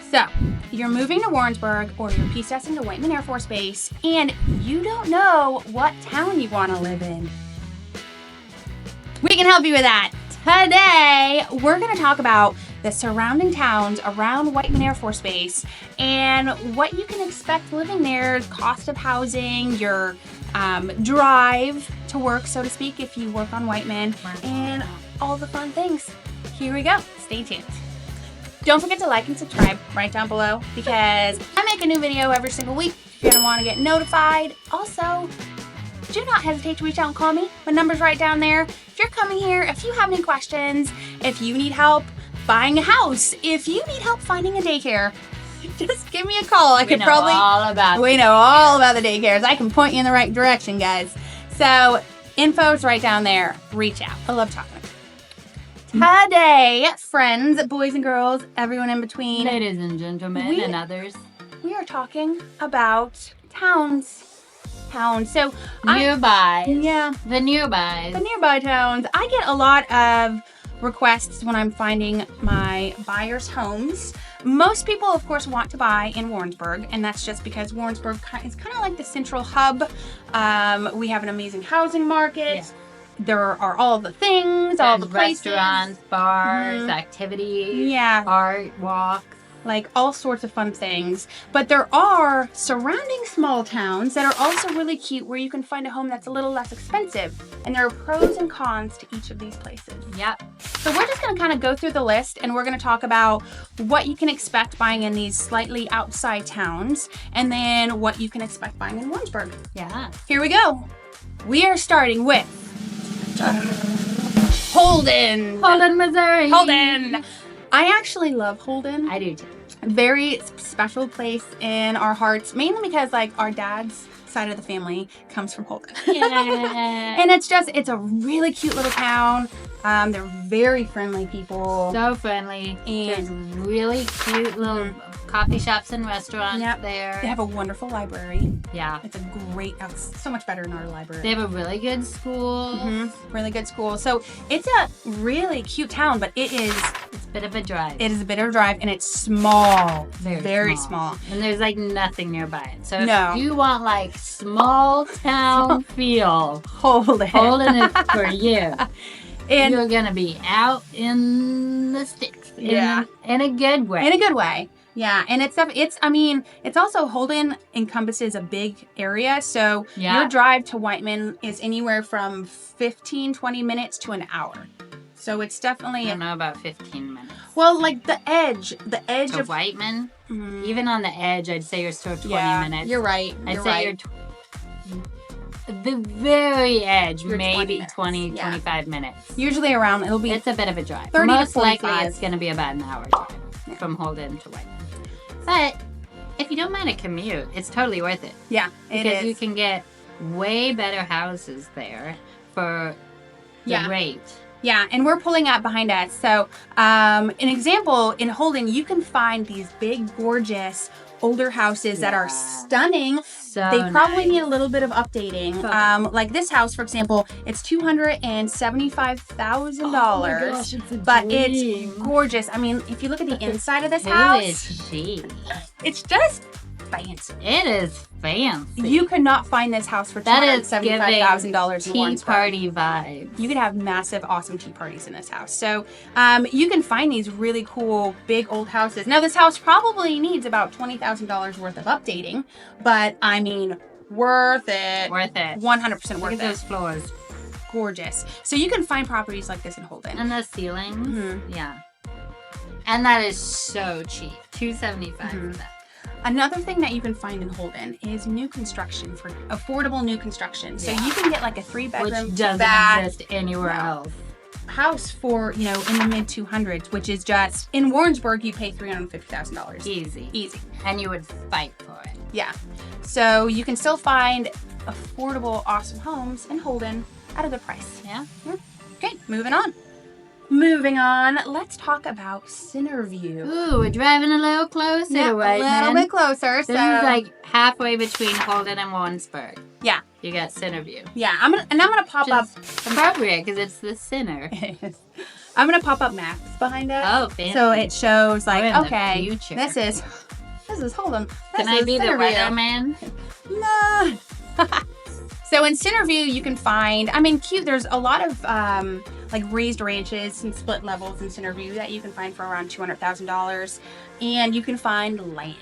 So, you're moving to Warrensburg or you're PSSing to Whiteman Air Force Base and you don't know what town you want to live in. We can help you with that. Today, we're going to talk about the surrounding towns around Whiteman Air Force Base and what you can expect living there, cost of housing, your drive to work, so to speak, if you work on Whiteman, and all the fun things. Here we go. Stay tuned. Don't forget to like and subscribe right down below because I make a new video every single week. You're going to want to get notified. Also, do not hesitate to reach out and call me. My number's right down there. If you're coming here, if you have any questions, if you need help buying a house, if you need help finding a daycare, just give me a call. We know all about the daycares. I can point you in the right direction, guys. So, info's right down there. Reach out. I love talking. Today, friends, boys and girls, everyone in between, ladies and gentlemen, and others, we are talking about towns. So nearby. The nearby towns. I get a lot of requests when I'm finding my buyers' homes. Most people, of course, want to buy in Warrensburg, and that's just because Warrensburg is kind of like the central hub. We have an amazing housing market. Yeah. There are all the things, all the places. Restaurants, bars, activities, art, walks. Like all sorts of fun things. But there are surrounding small towns that are also really cute where you can find a home that's a little less expensive. And there are pros and cons to each of these places. Yep. So we're just going to kind of go through the list and we're going to talk about what you can expect buying in these slightly outside towns and then what you can expect buying in Warrensburg. Yeah. Here we go. We are starting with Holden, Missouri. Holden. I actually love Holden. I do too. Very special place in our hearts, mainly because like our dad's side of the family comes from Holden. Yeah. And it's a really cute little town. They're very friendly people. So friendly. And there's really cute little coffee shops and restaurants there. They have a wonderful library. Yeah. It's a great, so much better than our library. They have a really good school. Really good school. So it's a really cute town, but it's a bit of a drive. It is a bit of a drive, and it's small. Very small. And there's like nothing nearby it. So if you want like small town feel, Holden is for you. And you're going to be out in the sticks. In a good way. In a good way. Yeah, and it's also Holden encompasses a big area, so your drive to Whiteman is anywhere from 15-20 minutes to an hour. So it's definitely... I don't know about 15 minutes. Well, like the edge to of Whiteman, even on the edge, I'd say you're still 20 minutes. You're right. I'd say you're the very edge, maybe 20-25 minutes. Usually around, it's a bit of a drive. 30 Most to 45. likely it's going to be about an hour drive from Holden to Whiteman. But if you don't mind a commute, it's totally worth it. Yeah, it is. Because you can get way better houses there for the rate. Yeah, and we're pulling up behind us. So, an example, in Holden, you can find these big, gorgeous, older houses that are stunning. They probably need a little bit of updating. Like this house, for example, it's $275,000. But it's gorgeous. I mean, if you look at the inside of this house, it's just fancy. It is fancy. You could not find this house for $275,000 in Warrensburg. Tea party vibes. You could have massive, awesome tea parties in this house. So you can find these really cool, big old houses. Now, this house probably needs about $20,000 worth of updating, but I mean, worth it. Worth it. 100% worth it. Look at those floors. Gorgeous. So you can find properties like this in Holden. And the ceilings. Yeah. And that is so cheap. $275 for that. Another thing that you can find in Holden is new construction, for affordable new construction. So you can get like a 3-bedroom, which doesn't exist anywhere else. House for, in the mid 200s, which is just, in Warrensburg, you pay $350,000. Easy. And you would fight for it. Yeah. So you can still find affordable, awesome homes in Holden at a good price. Yeah. Okay, moving on, let's talk about Centerview. Ooh, we're driving a little closer to Whiteman. A little bit closer. This is like halfway between Holden and Warrensburg. Yeah. You got Centerview. Yeah, I'm gonna pop up. Appropriate because it's the center. I'm going to pop up maps behind us. Oh, fancy. So it shows like, okay, future. this is, hold on. Can I be the weatherman? No. So in Centerview, you can find, cute. There's a lot of like raised ranches and split levels in Centerview that you can find for around $200,000. And you can find land.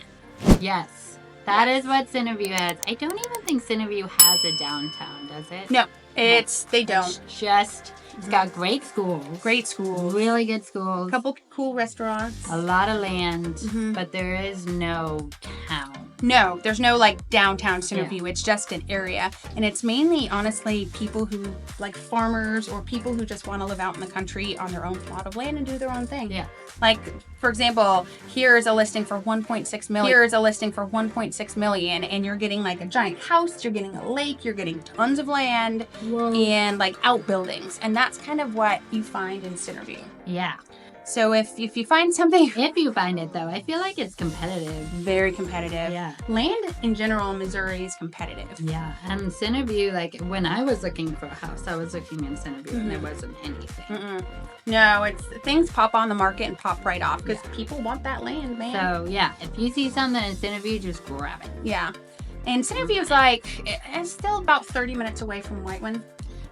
Yes. That is what Centerview has. I don't even think Centerview has a downtown, does it? No, they don't. It's got great schools. Great schools. Really good schools. A couple cool restaurants. A lot of land, but there is no town. No, there's no like downtown Centerview. Yeah. It's just an area. And it's mainly, honestly, people who like farmers or people who just want to live out in the country on their own plot of land and do their own thing. Yeah. Like, for example, here's a listing for $1.6 million. Here's a listing for $1.6 million, and you're getting like a giant house, you're getting a lake, you're getting tons of land, and like outbuildings. And that's kind of what you find in Centerview. Yeah. So if you find something... If you find it, though, I feel like it's competitive. Very competitive. Yeah. Land, in general, in Missouri is competitive. Yeah. And Centerview, like, when I was looking for a house, I was looking in Centerview, and there wasn't anything. No, it's things pop on the market and pop right off, because people want that land, man. So, yeah, if you see something in Centerview, just grab it. Yeah. And Centerview is like, it's still about 30 minutes away from Whiteman.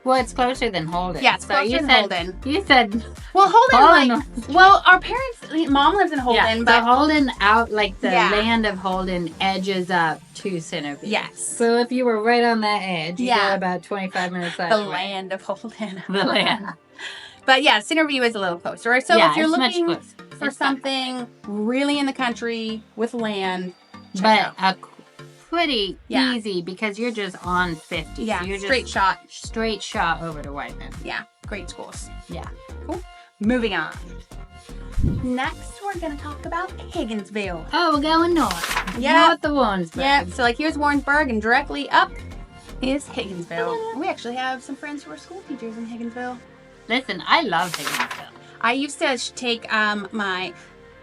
Well, it's closer than Holden. Yeah, it's closer than Holden. You said... Well, Holden, well, our parents... Mom lives in Holden, but... So Holden out, like, the land of Holden edges up to Centerview. Yes. So if you were right on that edge, you got about 25 minutes left. The land of Holden. The land. But yeah, Centerview is a little closer. So if you're looking for something really in the country with land, but pretty easy because you're just on 50. Yeah, so you're straight shot over to Whiteman. Yeah, great schools. Yeah. Cool. Moving on. Next, we're going to talk about Higginsville. Oh, we're going north. Yeah. North of Warrensburg. Yeah, so like here's Warrensburg and directly up is Higginsville. We actually have some friends who are school teachers in Higginsville. Listen, I love Higginsville. I used to take my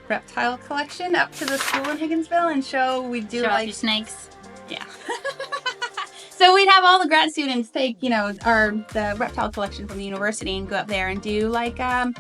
reptile collection up to the school in Higginsville and show off your snakes. Yeah. So we'd have all the grad students take, the reptile collection from the university and go up there and do like a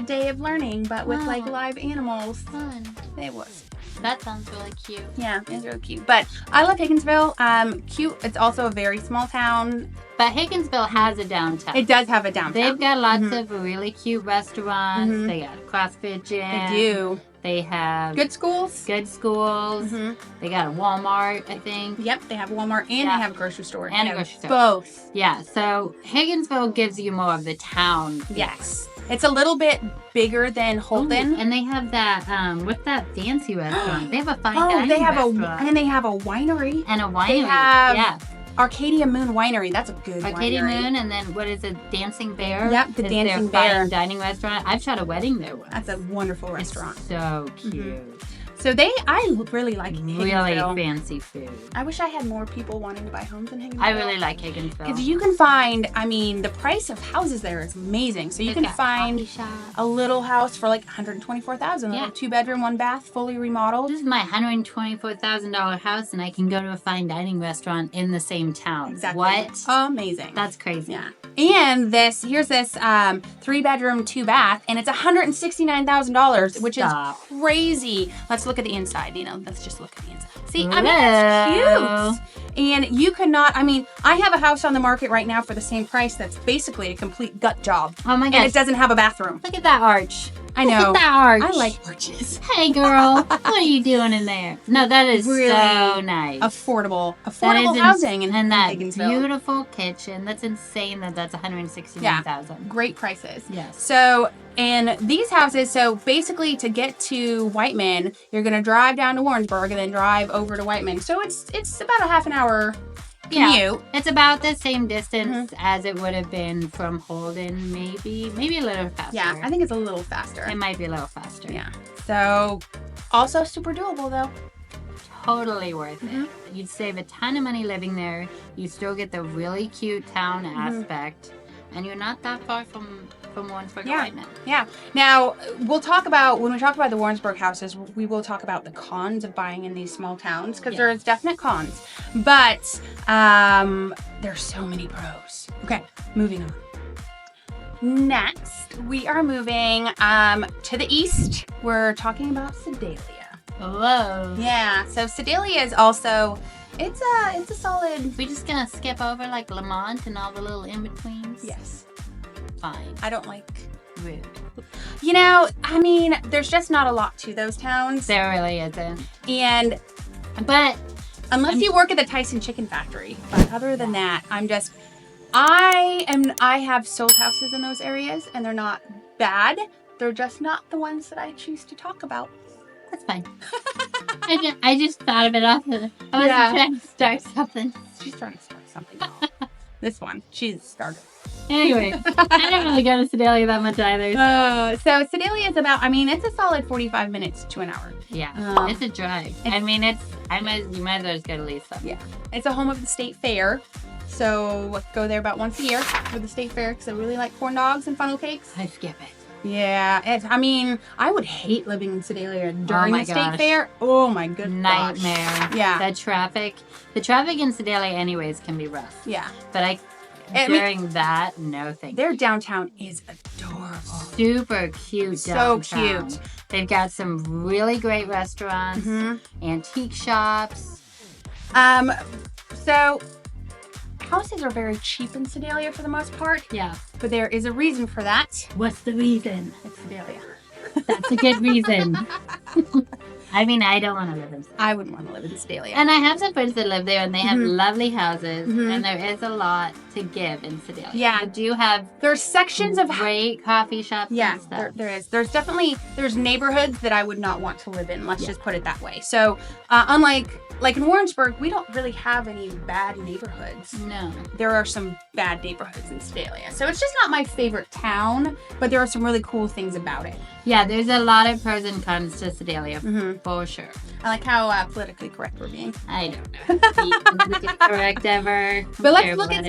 day of learning, but with like live animals. Fun. It was. That sounds really cute. Yeah, it's really cute. But I love Higginsville. Cute. It's also a very small town. But Higginsville has a downtown. It does have a downtown. They've got lots of really cute restaurants. They got a CrossFit gym. They do. They have good schools. They got a Walmart, I think. Yep, they have a Walmart and they have a grocery store. And a grocery store. Both. Yeah, so Higginsville gives you more of the town. Yes. It's a little bit bigger than Holden. Ooh, and they have that, what's that fancy restaurant? They have a fine dining restaurant. And they have a winery. And a winery. They have Arcadia Moon Winery. That's a good Arcadia winery. Moon, and then what is it? Dancing Bear? Yep, the Dancing Bear. Fine dining restaurant. I've shot a wedding there once. That's a wonderful restaurant. It's so cute. So I really like Higginsville. Really fancy food. I wish I had more people wanting to buy homes in Higginsville. I really like Higginsville. Because you can find, the price of houses there is amazing. So you can find a little house for like $124,000. Yeah. Like a 2-bedroom, 1-bath, fully remodeled. This is my $124,000 house, and I can go to a fine dining restaurant in the same town. Exactly. What? Amazing. That's crazy. Yeah. And here's this 3-bedroom, 2-bath, and it's $169,000, which is crazy. Let's look at the inside. Let's just look at the inside. See, that's cute. And you could not, I have a house on the market right now for the same price that's basically a complete gut job. Oh my gosh. And it doesn't have a bathroom. Look at that arch. I know. Look at that arch. I like arches. Hey, girl. What are you doing in there? No, that is really so nice. Affordable housing in that Higginsville. Beautiful kitchen. That's insane that's $169,000. Yeah. Great prices. Yes. So, and these houses, so basically to get to Whiteman, you're going to drive down to Warrensburg and then drive over to Whiteman. So it's about a half an hour commute. Yeah, it's about the same distance as it would have been from Holden, maybe a little faster. Yeah, I think it's a little faster. It might be a little faster. Yeah. So, also super doable though. Totally worth it. You'd save a ton of money living there. You still get the really cute town aspect, and you're not that far from Warrensburg or Whiteman. Yeah. Now, when we talk about the Warrensburg houses, we will talk about the cons of buying in these small towns, because there is definite cons. But there's so many pros. Okay, moving on. Next, we are moving to the east. We're talking about Sedalia. Whoa. Yeah, so Sedalia is also, it's a solid. We're just gonna skip over like Lamont and all the little in-betweens? Yes. Fine. I don't like rude. You know, I mean, there's just not a lot to those towns. There really isn't. But unless you work at the Tyson Chicken Factory. But other than that, I have sold houses in those areas, and they're not bad. They're just not the ones that I choose to talk about. That's fine. I just thought of it off. I was trying to start something. She's trying to start something. This one, she's a starter. Anyway, I don't really go to Sedalia that much either. So Sedalia is about, it's a solid 45 minutes to an hour. Yeah, it's a drive. You might as well just go to Lisa. Yeah, it's a home of the state fair. So go there about once a year for the state fair because I really like corn dogs and funnel cakes. I skip it. Yeah, I would hate living in Sedalia during the state fair. Oh my goodness. Nightmare. Yeah. The traffic in Sedalia anyways can be rough. Yeah. But during that, no thank you. Their downtown is adorable. Super cute downtown. So cute. They've got some really great restaurants, antique shops. So houses are very cheap in Sedalia for the most part. Yeah. But there is a reason for that. What's the reason? It's Sedalia. That's a good reason. I don't want to live in Sedalia. I wouldn't want to live in Sedalia. And I have some friends that live there, and they have lovely houses, and there is a lot to give in Sedalia. Yeah. You do have there's sections of great coffee shops and stuff. There is. There's neighborhoods that I would not want to live in. Let's just put it that way. So, unlike in Warrensburg, we don't really have any bad neighborhoods. No. There are some bad neighborhoods in Sedalia. So it's just not my favorite town, but there are some really cool things about it. Yeah, there's a lot of pros and cons to Sedalia, for sure. I like how politically correct we're being. I don't know. Politically correct ever. But let's look at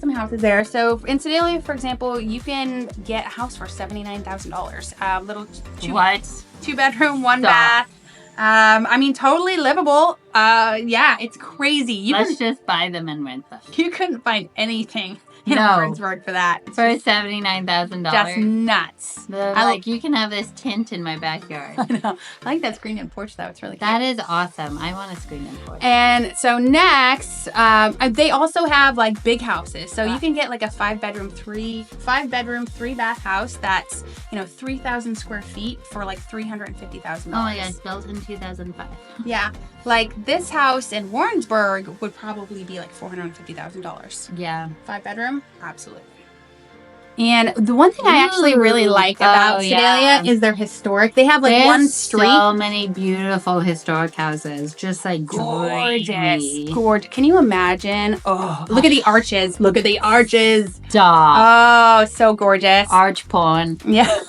some houses there. So in Sedalia, for example, you can get a house for $79,000. Little two bedroom, one bath. Totally livable. It's crazy. Let's just buy them and rent them. You couldn't find anything in Warrensburg for that. For $79,000. Just nuts. You can have this tent in my backyard. I know. I like that screened-in porch though. It's really cute. That is awesome. I want a screened-in porch. And so next, they also have big houses. So you can get a 5-bedroom, 3-bath house that's 3,000 square feet for $350,000. Oh my gosh, built in 2005. Yeah. This house in Warrensburg would probably be $450,000. Yeah. 5-bedroom? Absolutely. And the one thing I actually really like about Sedalia is they're historic. They have one street. So many beautiful historic houses. Just gorgeous. Gorgeous. Can you imagine? Oh, look at the arches. Look at the arches. Stop. Oh, so gorgeous. Arch porn. Yeah.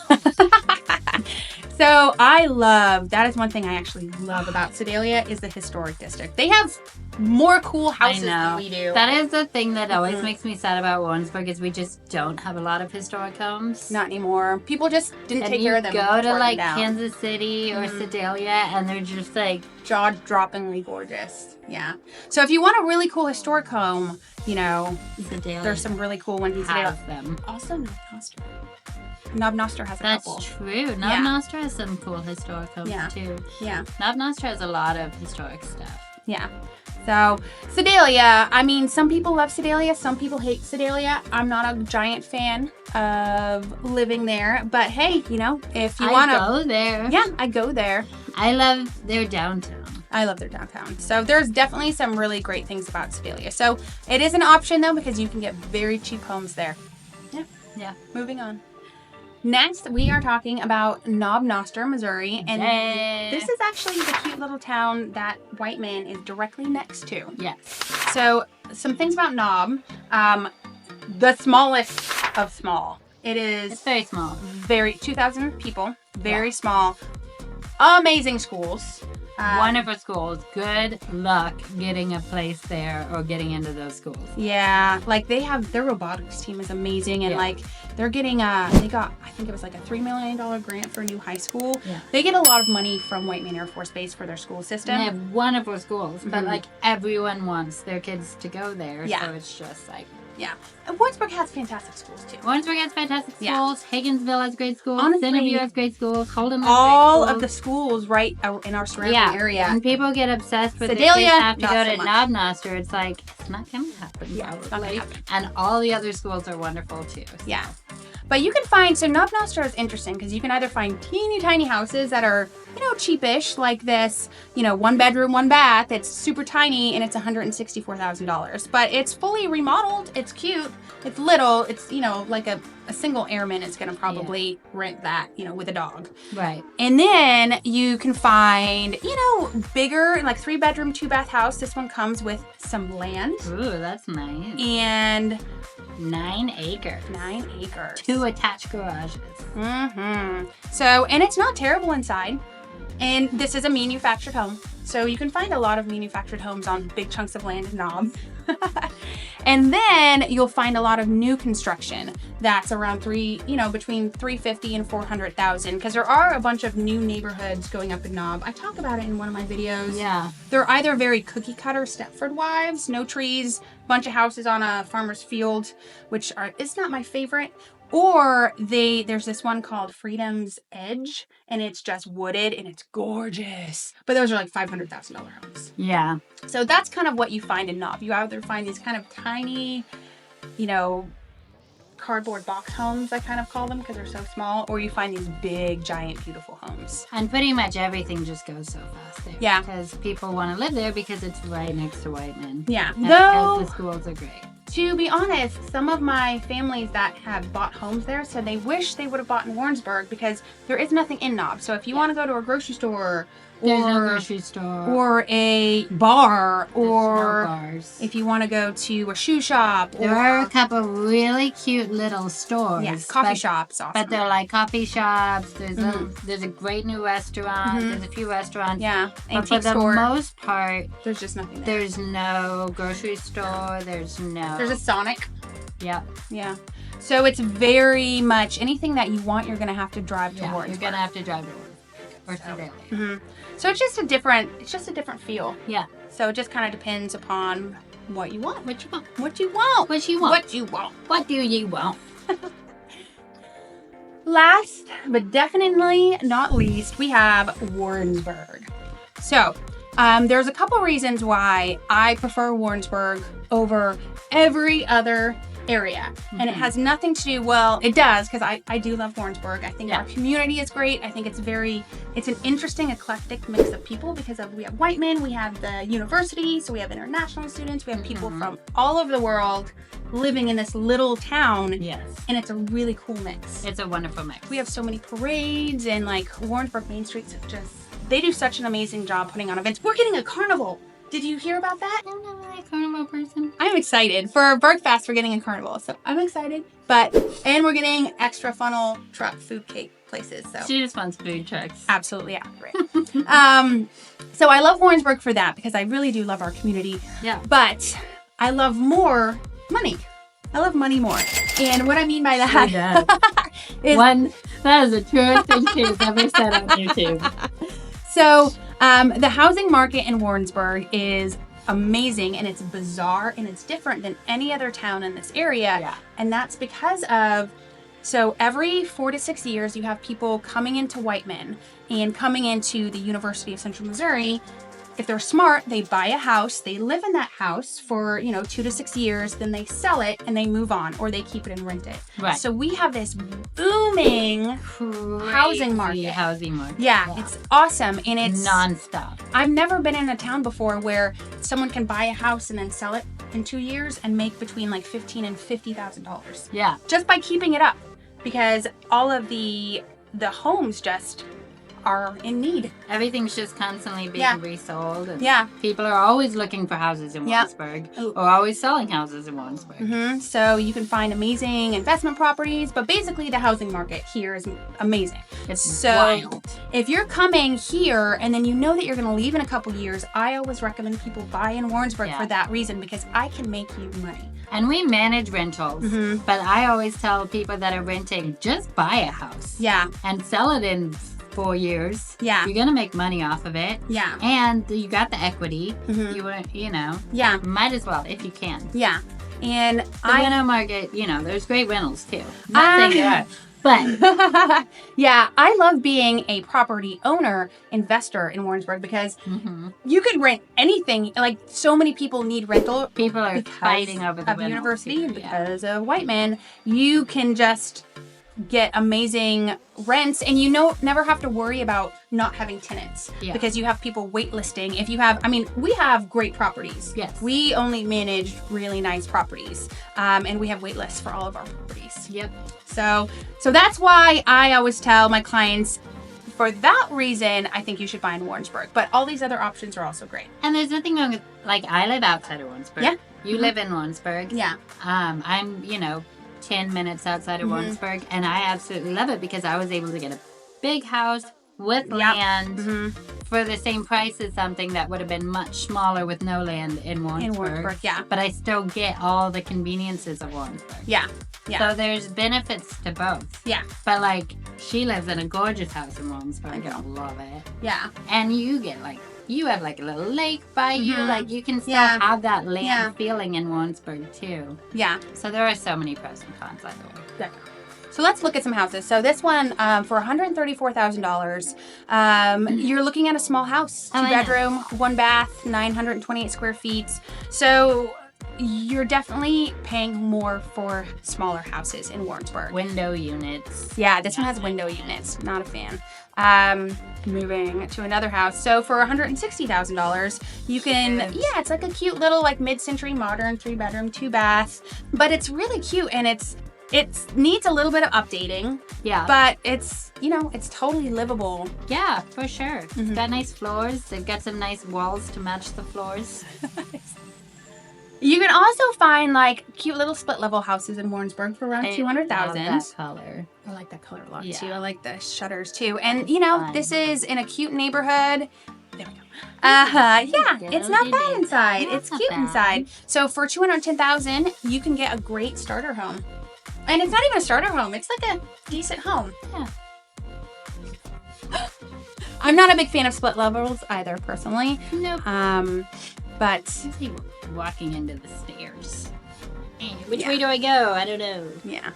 So that is one thing I actually love about Sedalia is the historic district. They have more cool houses than we do. That is the thing that always makes me sad about Warrensburg is we just don't have a lot of historic homes. Not anymore. People just didn't take care of them. You go to Kansas City or Sedalia and they're just jaw-droppingly gorgeous. Yeah. So if you want a really cool historic home, Sedalia, there's some really cool ones in Sedalia. Them. Also Knob Noster. Knob Noster has a couple. That's true. Knob Noster has some cool historic homes too. Yeah. Knob Noster has a lot of historic stuff. Yeah. So Sedalia, some people love Sedalia, some people hate Sedalia. I'm not a giant fan of living there, but hey, if you want to go there. Yeah, I go there. I love their downtown. I love their downtown. So there's definitely some really great things about Sedalia. So it is an option though because you can get very cheap homes there. Yeah. Yeah. Moving on. Next, we are talking about Knob Noster, Missouri, and this is actually the cute little town that Whiteman is directly next to. Yes. So, some things about Knob. The smallest of small. It's very small. 2,000 people. Very small. Amazing schools. Wonderful schools. Good luck getting a place there or getting into those schools. Yeah, they have their robotics team is amazing, and they're getting they got I think it was a $3 million grant for a new high school. Yeah. They get a lot of money from Whiteman Air Force Base for their school system. And they have wonderful schools, but everyone wants their kids to go there, so it's just Yeah. And Warrensburg has fantastic schools, too. Warrensburg has fantastic schools. Yeah. Higginsville has great schools. Honestly, Centerview has great schools. Holden has all great schools. of the schools right in our surrounding area. And people get obsessed with Sedalia, it. They have to go to so Knobnoster. It's like, it's not going to happen. Yeah, it's not going to happen. And all the other schools are wonderful, too. So. Yeah. But you can find, so Knobnoster is interesting because you can either find teeny tiny houses that are, cheapish, like this, 1 bedroom, 1 bath. It's super tiny and it's $164,000. But it's fully remodeled. It's cute. It's little. It's, like a single airman is going to probably rent that, with a dog. Right. And then you can find, bigger, like 3 bedroom, 2 bath house. This one comes with some land. Ooh, that's nice. And 9 acres. 9 acres. 2 attached garages. Mm-hmm. So, and it's not terrible inside. And this is a manufactured home. So you can find a lot of manufactured homes on big chunks of land in Knob. And then you'll find a lot of new construction that's around between 350 and 400,000, because there are a bunch of new neighborhoods going up in Knob. I talk about it in one of my videos. Yeah. They're either very cookie cutter Stepford wives, no trees, bunch of houses on a farmer's field, which is not my favorite. Or there's this one called Freedom's Edge, and it's just wooded and it's gorgeous. But those are like $500,000 homes. Yeah. So that's kind of what you find in Knob. You either find these kind of tiny, cardboard box homes, I kind of call them because they're so small, or you find these big, giant, beautiful homes. And pretty much everything just goes so fast there. Yeah. Because people want to live there because it's right next to Whiteman. Yeah. And because the schools are great. To be honest, some of my families that have bought homes there said they wish they would have bought in Warrensburg because there is nothing in Knob. So if you want to go to a grocery store There's no grocery store. Or a bar, or no bars. If you want to go to a shoe shop. There are a couple really cute little stores. Yes, coffee shops. Awesome. But they're like coffee shops. There's a great new restaurant. There's a few restaurants. Yeah, but for the most part, there's just nothing there. There's no grocery store. There's a Sonic. Yep. Yeah. So it's very much anything that you want, you're going to have to drive to Warrensburg. You're going to have to drive to Warrensburg. Or Sedalia. So it's just a different feel. Yeah. So it just kind of depends upon what you want. What you want. What you want. What you want. What you want. What do you want? Last, but definitely not least, we have Warrensburg. So there's a couple reasons why I prefer Warrensburg over every other area. And it has nothing to do, well, it does, because I do love Warrensburg. I think our community is great. I think it's an interesting, eclectic mix of people because we have Whiteman, we have the university, so we have international students, we have people from all over the world living in this little town. Yes. And it's a really cool mix. It's a wonderful mix. We have so many parades, and like Warrensburg Main Street's they do such an amazing job putting on events. We're getting a carnival. Did you hear about that? I'm not really a carnival person. I'm excited. For Bergfest, we're getting a carnival, so I'm excited. And we're getting extra funnel truck food cake places. So she just wants food trucks. Absolutely accurate. So I love Warrensburg for that because I really do love our community. Yeah. But I love more money. I love money more. And what I mean by that is that is the truest thing she's ever said on YouTube. So the housing market in Warrensburg is amazing, and it's bizarre, and it's different than any other town in this area. Yeah. And that's because of, so every 4 to 6 years, you have people coming into Whiteman and coming into the University of Central Missouri. If they're smart, they buy a house, they live in that house for, 2 to 6 years, then they sell it and they move on, or they keep it and rent it. Right. So we have this booming housing market. Yeah, it's awesome, and it's nonstop. I've never been in a town before where someone can buy a house and then sell it in 2 years and make between like $15,000 and $50,000. Yeah. Just by keeping it up, because all of the homes just are in need. Everything's just constantly being resold. And people are always looking for houses in Warrensburg, or always selling houses in Warrensburg. So you can find amazing investment properties, but basically the housing market here is amazing. It's wild. If you're coming here and then you know that you're going to leave in a couple years, I always recommend people buy in Warrensburg for that reason, because I can make you money. And we manage rentals, but I always tell people that are renting, just buy a house. Yeah. And sell it in 4 years. Yeah. You're gonna make money off of it. Yeah. And you got the equity. You might as well if you can. Yeah. And the rental market, there's great rentals too. Not saying there are. But yeah, I love being a property owner, investor in Warrensburg because you could rent anything. Like so many people need rental. People are fighting over the university and because of Whiteman. You can just get amazing rents, and never have to worry about not having tenants because you have people waitlisting. If you have, we have great properties. Yes, we only manage really nice properties, and we have wait lists for all of our properties. Yep. So that's why I always tell my clients, for that reason, I think you should buy in Warrensburg. But all these other options are also great. And there's nothing wrong with, I live outside of Warrensburg. Yeah. You live in Warrensburg. Yeah. I'm, 10 minutes outside of Warrensburg, and I absolutely love it because I was able to get a big house with land for the same price as something that would have been much smaller with no land in Warrensburg. Yeah. But I still get all the conveniences of Warrensburg. Yeah. So there's benefits to both. Yeah. But she lives in a gorgeous house in Warrensburg. I love it. Yeah. And you get you have a little lake by you. You can still have that land feeling in Warrensburg too. Yeah. So there are so many pros and cons either way. Yeah. So let's look at some houses. So this one, for $134,000, you're looking at a small house, 2-bedroom, 1 bath, 928 square feet. So you're definitely paying more for smaller houses in Warrensburg. Window units. Yeah, this one has window units. Not a fan. Moving to another house. So for $160,000, you can, it's like a cute little mid-century modern 3-bedroom, 2-bath, but it's really cute and it needs a little bit of updating. Yeah. But it's, it's totally livable. Yeah, for sure. It's got nice floors. They've got some nice walls to match the floors. You can also find cute little split level houses in Warrensburg for around $200,000. I love that color. I like that color a lot too. I like the shutters too. And this is in a cute neighborhood. There we go. It's not bad inside. It's cute inside. So for $210,000, you can get a great starter home. And it's not even a starter home. It's like a decent home. Yeah. I'm not a big fan of split levels either, personally. Nope. But walking into the stairs. Which way do I go? I don't know. Yeah.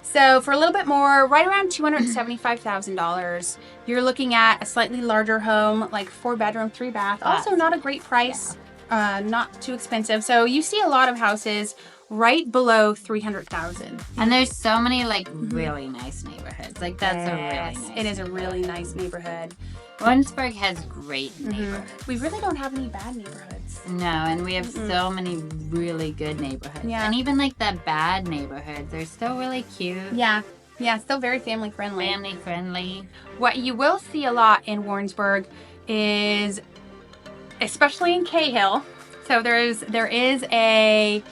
So for a little bit more, right around $275,000, you're looking at a slightly larger home, 4-bedroom, 3-bath. Also not a great price, not too expensive. So you see a lot of houses right below $300,000. And there's so many really nice neighborhoods. That's a really nice. It is a really nice neighborhood. Warrensburg has great neighborhoods. We really don't have any bad neighborhoods. No, and we have so many really good neighborhoods. Yeah. And even the bad neighborhoods, they're still really cute. Yeah. Yeah, still very family friendly. Family friendly. What you will see a lot in Warrensburg is, especially in Cahill, so there is a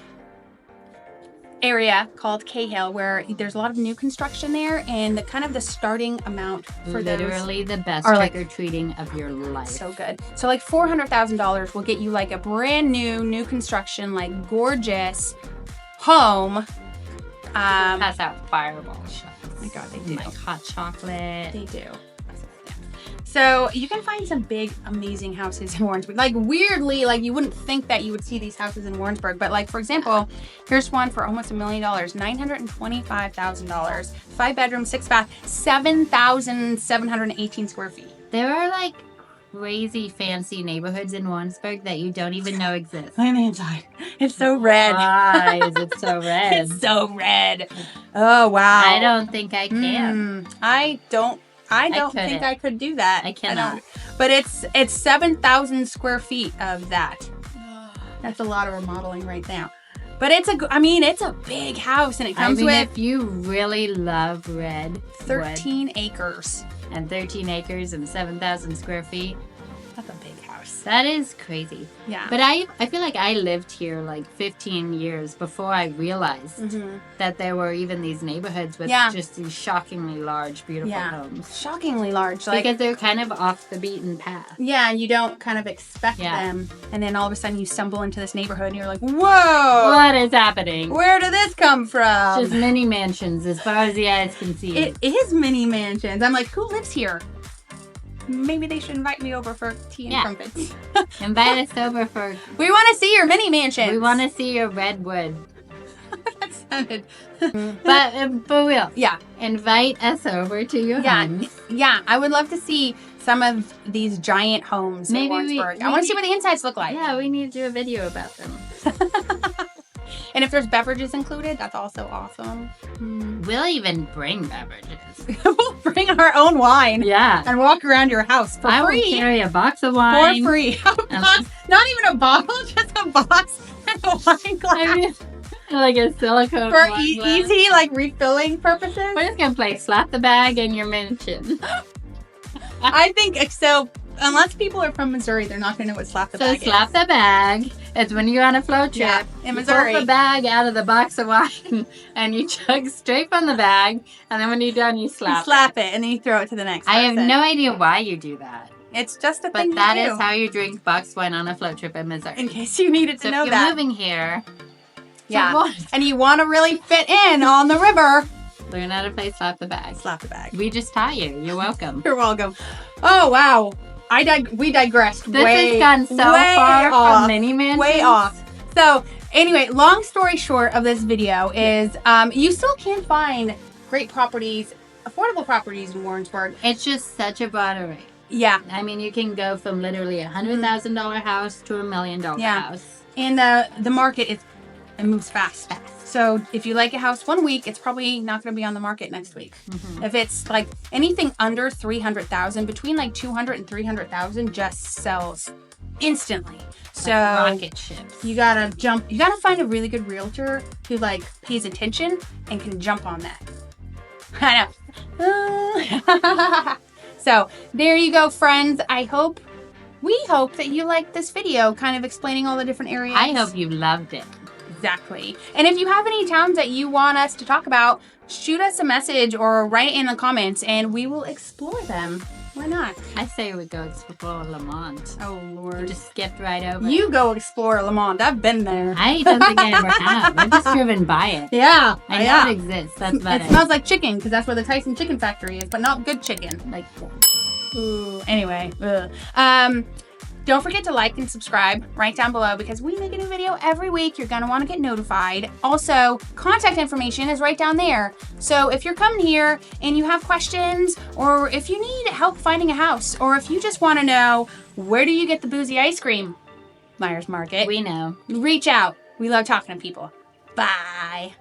area called Cahill where there's a lot of new construction there, and the starting amount for literally the best trick-or-treating of your life. So good. So $400,000 will get you a brand new construction, gorgeous home. Pass out fireball shots. Oh my God, they do. Hot chocolate. They do. So you can find some big, amazing houses in Warrensburg. Weirdly, you wouldn't think that you would see these houses in Warrensburg. But for example, here's one for almost $1 million, $925,000. 5-bedroom, 6-bath, 7,718 square feet. There are crazy fancy neighborhoods in Warrensburg that you don't even know exist. Look at the inside. It's so red. Why is it so red? It's so red. Oh, wow. I don't think I can. I don't think I could do that. I cannot. But it's 7,000 square feet of that. That's a lot of remodeling right now. But it's a big house, and it comes with. If you really love red, 13 acres. And 13 acres and 7,000 square feet. That's a big house. That is crazy. Yeah. But I feel like I lived here 15 years before I realized that there were even these neighborhoods with just these shockingly large, beautiful homes. Shockingly large. Because they're kind of off the beaten path. Yeah, you don't kind of expect them. And then all of a sudden you stumble into this neighborhood and you're like, whoa! What is happening? Where did this come from? Just mini mansions as far as the eyes can see. It is mini mansions. I'm like, who lives here? maybe they should invite me over for tea and crumpets. Invite us over for... We want to see your mini mansion. We want to see your redwood. That sounded... But for real. Yeah. Invite us over to your homes. Yeah, I would love to see some of these giant homes in Warrensburg. I want to see what the insides look like. Yeah, we need to do a video about them. And if there's beverages included, that's also awesome. We'll even bring beverages. We'll bring our own wine. Yeah. And walk around your house for free. I will carry a box of wine. For free. Not even a bottle, just a box and a wine glass. I mean, like a silicone for wine glass. easy, like, refilling purposes. We're just going to play Slap the Bag in your mansion. I think so. Unless people are from Missouri, they're not going to know what Slap the Bag is. So Slap the Bag. It's when you're on a float trip. In Missouri. You pull the bag out of the box of wine and you chug straight from the bag. And then when you're done, you slap it. And then you throw it to the next person. I have no idea why you do that. It's just a thing But that to do. is how you drink box wine on a float trip in Missouri. In case you needed to know if that. you're moving here. And you want to really fit in on the river. Learn how to play Slap the Bag. Slap the Bag. We just taught you. You're welcome. You're welcome. Oh, wow. We digressed This has gone so far from mini mansions. Way off. So, anyway, long story short of this video is you still can find great properties, affordable properties in Warrensburg. It's just such a broad array. Yeah. I mean, you can go from literally a $100,000 house to $1 million house. And the market it moves fast. So if you like a house one week, it's probably not going to be on the market next week. If it's like anything under 300,000, between like 200 and 300,000, just sells instantly. So rocket ships. You gotta jump. You gotta find a really good realtor who like pays attention and can jump on that. I know. So there you go, friends. We hope that you liked this video, kind of explaining all the different areas. I hope you loved it. Exactly. And if you have any towns that you want us to talk about, shoot us a message or write it in the comments and we will explore them. Why not? I say we go explore Lamont. Oh, Lord. We just skipped right over You it. go explore Lamont. I've been there. I don't think I ever have. I've just driven by it. Yeah. I know it exists. That's about it. Smells like chicken because that's where the Tyson Chicken Factory is, but not good chicken. Like, ooh. Anyway. Don't forget to like and subscribe right down below because we make a new video every week. You're going to want to get notified. Also, contact information is right down there. So if you're coming here and you have questions or if you need help finding a house or if you just want to know where do you get the boozy ice cream, Myers Market, we know. Reach out. We love talking to people. Bye.